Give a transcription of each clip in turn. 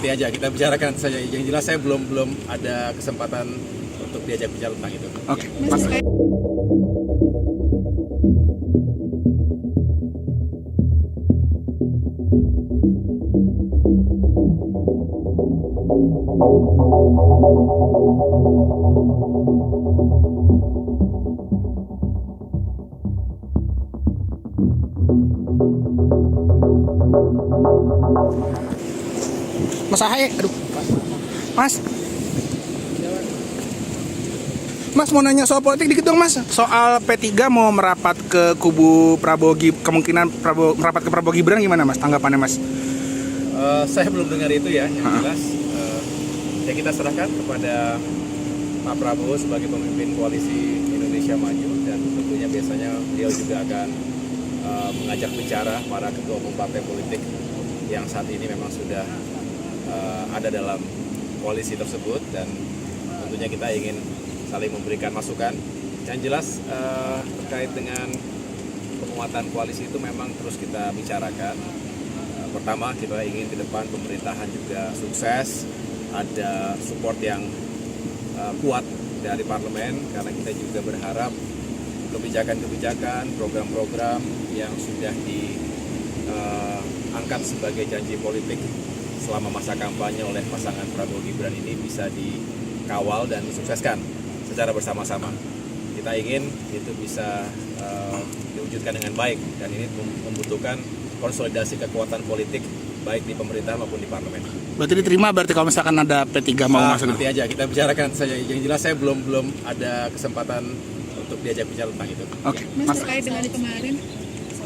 nanti aja kita bicarakan saja. Yang jelas saya belum ada kesempatan untuk diajak bicara tentang itu. Oke, Mas. Mas Ahaye, aduh, Mas mau nanya soal politik dikit dong Mas. Soal P3 mau merapat ke kubu Prabowo, kemungkinan merapat ke Prabowo Gibran gimana Mas? Tanggapannya Mas? Saya belum dengar itu ya, yang jelas ya kita serahkan kepada Pak Prabowo sebagai pemimpin koalisi Indonesia Maju, dan tentunya biasanya beliau juga akan mengajak bicara para ketua umum partai politik yang saat ini memang sudah ada dalam koalisi tersebut, dan tentunya kita ingin saling memberikan masukan. Yang jelas terkait dengan penguatan koalisi itu memang terus kita bicarakan. Pertama, kita ingin ke depan pemerintahan juga sukses, ada support yang kuat dari parlemen, karena kita juga berharap kebijakan-kebijakan, program-program yang sudah diangkat sebagai janji politik selama masa kampanye oleh pasangan Prabowo Gibran ini bisa dikawal dan disukseskan secara bersama-sama. Kita ingin itu bisa diwujudkan dengan baik, dan ini membutuhkan konsolidasi kekuatan politik baik di pemerintah maupun di parlemen. Berarti diterima, berarti kalau misalkan ada P3 mau masuk? Nanti aja kita bicarakan saja. Yang jelas saya belum ada kesempatan untuk diajak bicara tentang itu. Oke, Mas, terkait dengan kemarin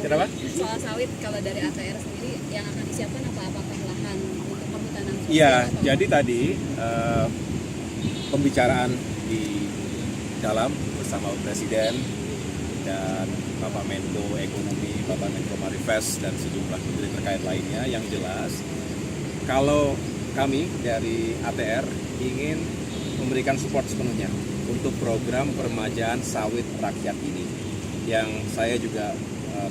Kenapa? soal sawit, kalau dari ATR sendiri yang akan disiapkan apakah lahan untuk perhutanan sosial? Iya, jadi tadi pembicaraan di dalam bersama Presiden dan Bapak Menko Ekonomi, Bapak Menko Marifest, dan sejumlah menteri terkait lainnya. Yang jelas, kalau kami dari ATR ingin memberikan support sepenuhnya untuk program peremajaan sawit rakyat ini, yang saya juga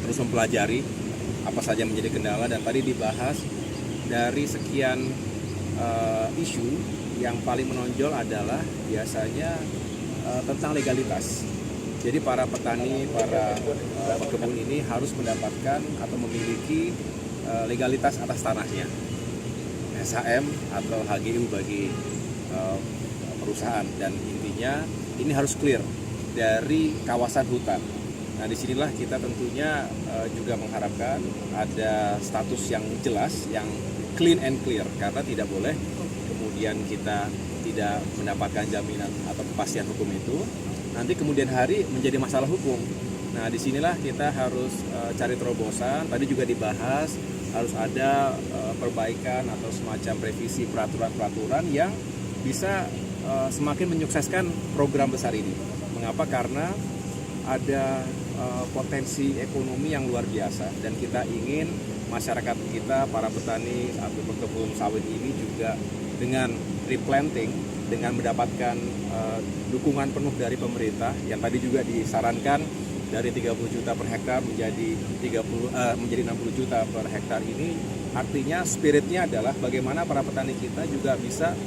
terus mempelajari apa saja menjadi kendala, dan tadi dibahas dari sekian isu yang paling menonjol adalah biasanya tentang legalitas. Jadi para petani, para pekebun ini harus mendapatkan atau memiliki legalitas atas tanahnya, SHM atau HGU bagi perusahaan, dan intinya ini harus clear dari kawasan hutan. Nah, disinilah kita tentunya juga mengharapkan ada status yang jelas, yang clean and clear, karena tidak boleh kemudian kita tidak mendapatkan jaminan atau kepastian hukum itu, nanti kemudian hari menjadi masalah hukum. Nah, disinilah kita harus cari terobosan. Tadi juga dibahas harus ada perbaikan atau semacam revisi peraturan-peraturan yang bisa semakin menyukseskan program besar ini. Mengapa? Karena ada potensi ekonomi yang luar biasa, dan kita ingin masyarakat kita, para petani atau pekebun sawit ini juga dengan replanting, dengan mendapatkan dukungan penuh dari pemerintah yang tadi juga disarankan dari 30 juta per hektar menjadi 60 juta per hektar ini, artinya spiritnya adalah bagaimana para petani kita juga bisa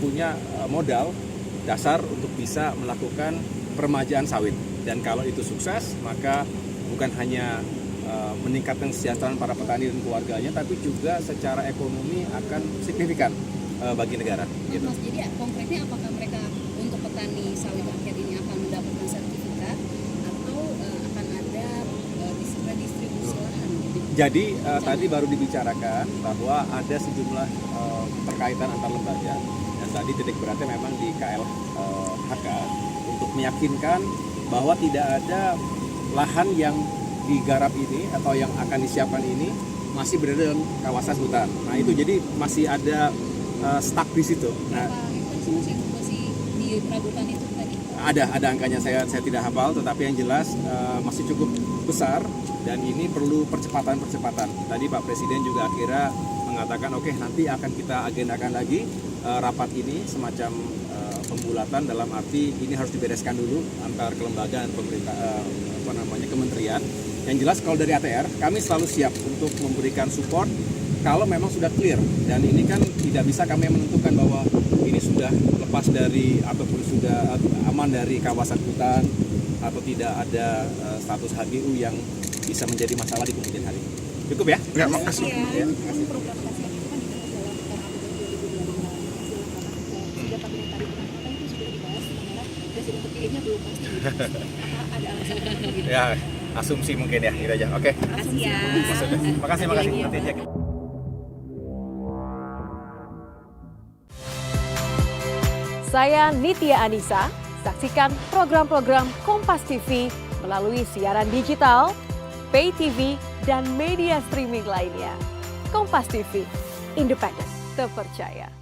punya modal dasar untuk bisa melakukan peremajaan sawit. Dan kalau itu sukses, maka bukan hanya meningkatkan kesejahteraan para petani dan keluarganya, tapi juga secara ekonomi akan signifikan bagi negara. Gitu. Mas, jadi konkretnya apakah mereka untuk petani sawit rakyat ini akan mendapatkan sertifikat atau akan ada distribusi lahan? Jadi tadi baru dibicarakan bahwa ada sejumlah keterkaitan antar lembaga, dan tadi titik beratnya memang di KLHK untuk meyakinkan bahwa tidak ada lahan yang digarap ini atau yang akan disiapkan ini masih berada dalam kawasan hutan. Nah, itu jadi masih ada stuck di situ. Nah, masih di perabotan itu tadi? Ada angkanya, saya tidak hafal, tetapi yang jelas masih cukup besar, dan ini perlu percepatan. Tadi Pak Presiden juga akhirnya mengatakan oke, nanti akan kita agendakan lagi rapat ini, semacam pembulatan, dalam arti ini harus dibereskan dulu antar kelembagaan pemerintah, kementerian. Yang jelas kalau dari ATR kami selalu siap untuk memberikan support kalau memang sudah clear, dan ini kan tidak bisa kami menentukan bahwa ini sudah lepas dari ataupun sudah aman dari kawasan hutan atau tidak ada status HGU yang bisa menjadi masalah di kemudian hari. Cukup ya? Ya, makasih. Ya, makasih. Program kasihan itu kan dibahas dalam RAPBD 2022 sudah kabinet tadi penangkapan itu sudah dibahas sebenarnya presiden terpilihnya belum pasti. Apa ada alasan begitu? Ya, asumsi mungkin ya, gitu aja. Oke. Makasih ya. Makasih. Nanti aja. Saya Nitya Anissa, saksikan program-program Kompas TV melalui siaran digital, pay TV, dan media streaming lainnya. Kompas TV, independen, terpercaya.